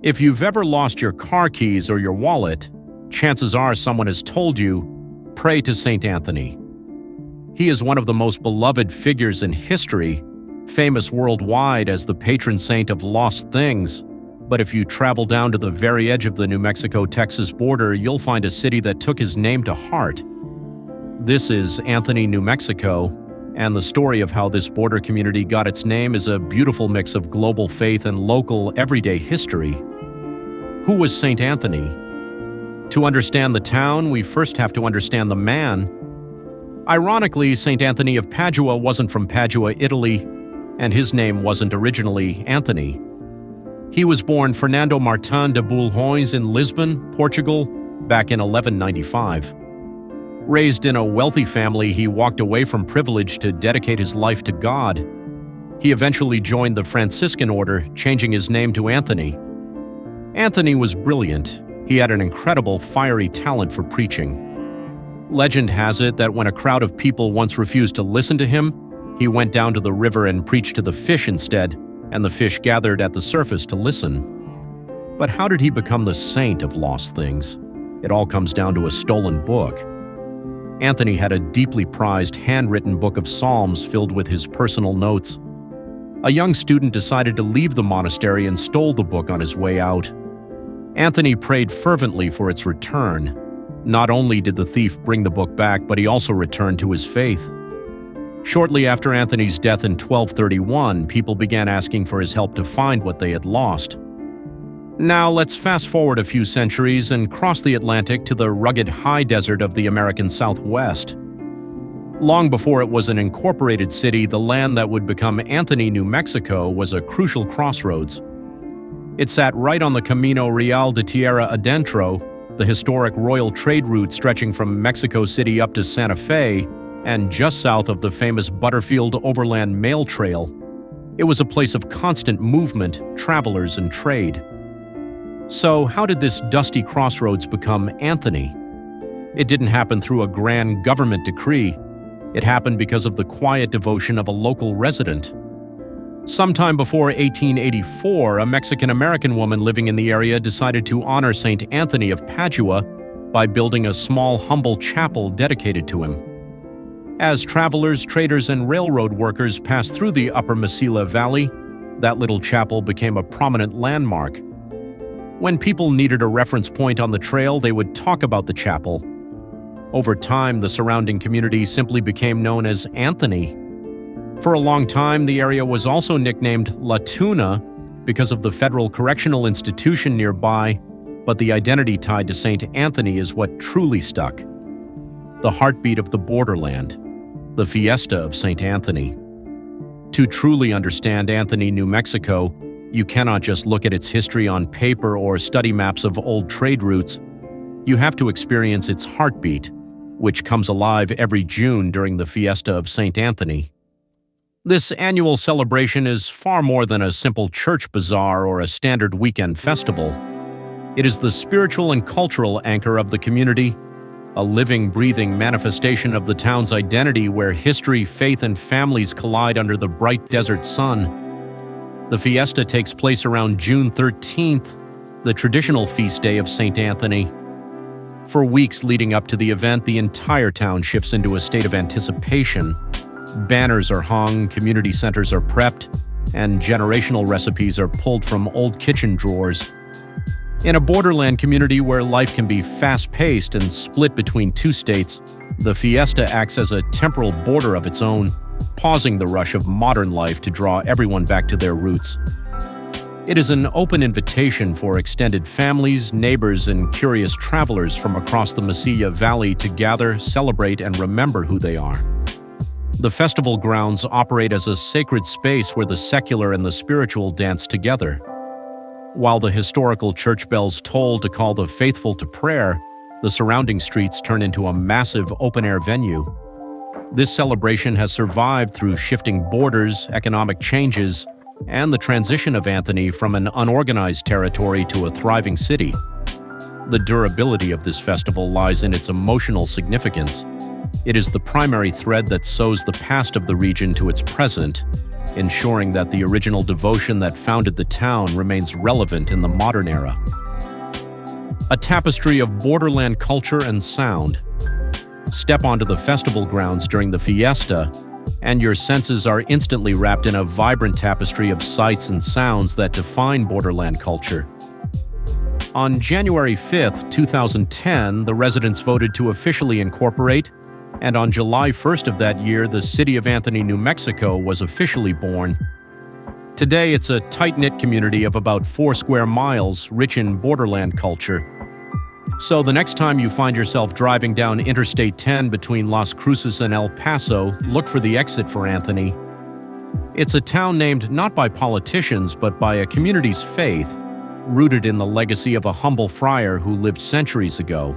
If you've ever lost your car keys or your wallet, chances are someone has told you, pray to Saint Anthony. He is one of the most beloved figures in history, famous worldwide as the patron saint of lost things. But if you travel down to the very edge of the New Mexico-Texas border, you'll find a city that took his name to heart. This is Anthony, New Mexico, and the story of how this border community got its name is a beautiful mix of global faith and local, everyday history. Who was Saint Anthony? To understand the town, we first have to understand the man. Ironically, Saint Anthony of Padua wasn't from Padua, Italy, and his name wasn't originally Anthony. He was born Fernando Martin de Bulhões in Lisbon, Portugal, back in 1195. Raised in a wealthy family, he walked away from privilege to dedicate his life to God. He eventually joined the Franciscan order, changing his name to Anthony. Anthony was brilliant. He had an incredible, fiery talent for preaching. Legend has it that when a crowd of people once refused to listen to him, he went down to the river and preached to the fish instead, and the fish gathered at the surface to listen. But how did he become the saint of lost things? It all comes down to a stolen book. Anthony had a deeply prized handwritten book of Psalms filled with his personal notes. A young student decided to leave the monastery and stole the book on his way out. Anthony prayed fervently for its return. Not only did the thief bring the book back, but he also returned to his faith. Shortly after Anthony's death in 1231, people began asking for his help to find what they had lost. Now let's fast forward a few centuries and cross the Atlantic to the rugged high desert of the American Southwest. Long before it was an incorporated city, the land that would become Anthony, New Mexico, was a crucial crossroads. It sat right on the Camino Real de Tierra Adentro, the historic royal trade route stretching from Mexico City up to Santa Fe, and just south of the famous Butterfield Overland Mail Trail. It was a place of constant movement, travelers, and trade. So, how did this dusty crossroads become Anthony? It didn't happen through a grand government decree. It happened because of the quiet devotion of a local resident. Sometime before 1884, a Mexican-American woman living in the area decided to honor Saint Anthony of Padua by building a small, humble chapel dedicated to him. As travelers, traders, and railroad workers passed through the Upper Mesilla Valley, that little chapel became a prominent landmark. When people needed a reference point on the trail, they would talk about the chapel. Over time, the surrounding community simply became known as Anthony. For a long time, the area was also nicknamed La Tuna because of the federal correctional institution nearby, but the identity tied to Saint Anthony is what truly stuck. The heartbeat of the Borderland, the Fiesta of Saint Anthony. To truly understand Anthony, New Mexico, you cannot just look at its history on paper or study maps of old trade routes. You have to experience its heartbeat, which comes alive every June during the Fiesta of Saint Anthony. This annual celebration is far more than a simple church bazaar or a standard weekend festival. It is the spiritual and cultural anchor of the community, a living, breathing manifestation of the town's identity where history, faith, and families collide under the bright desert sun. The fiesta takes place around June 13th, the traditional feast day of Saint Anthony. For weeks leading up to the event, the entire town shifts into a state of anticipation. Banners are hung, community centers are prepped, and generational recipes are pulled from old kitchen drawers. In a borderland community where life can be fast-paced and split between two states, the fiesta acts as a temporal border of its own, pausing the rush of modern life to draw everyone back to their roots. It is an open invitation for extended families, neighbors, and curious travelers from across the Mesilla Valley to gather, celebrate, and remember who they are. The festival grounds operate as a sacred space where the secular and the spiritual dance together. While the historical church bells toll to call the faithful to prayer, the surrounding streets turn into a massive open-air venue. This celebration has survived through shifting borders, economic changes, and the transition of Anthony from an unorganized territory to a thriving city. The durability of this festival lies in its emotional significance. It is the primary thread that sews the past of the region to its present, ensuring that the original devotion that founded the town remains relevant in the modern era. A tapestry of borderland culture and sound. Step onto the festival grounds during the fiesta, and your senses are instantly wrapped in a vibrant tapestry of sights and sounds that define borderland culture. On January 5, 2010, the residents voted to officially incorporate, and on July 1st of that year, the city of Anthony, New Mexico was officially born. Today, it's a tight-knit community of about 4 square miles, rich in borderland culture. So the next time you find yourself driving down Interstate 10 between Las Cruces and El Paso, look for the exit for Anthony. It's a town named not by politicians, but by a community's faith, rooted in the legacy of a humble friar who lived centuries ago.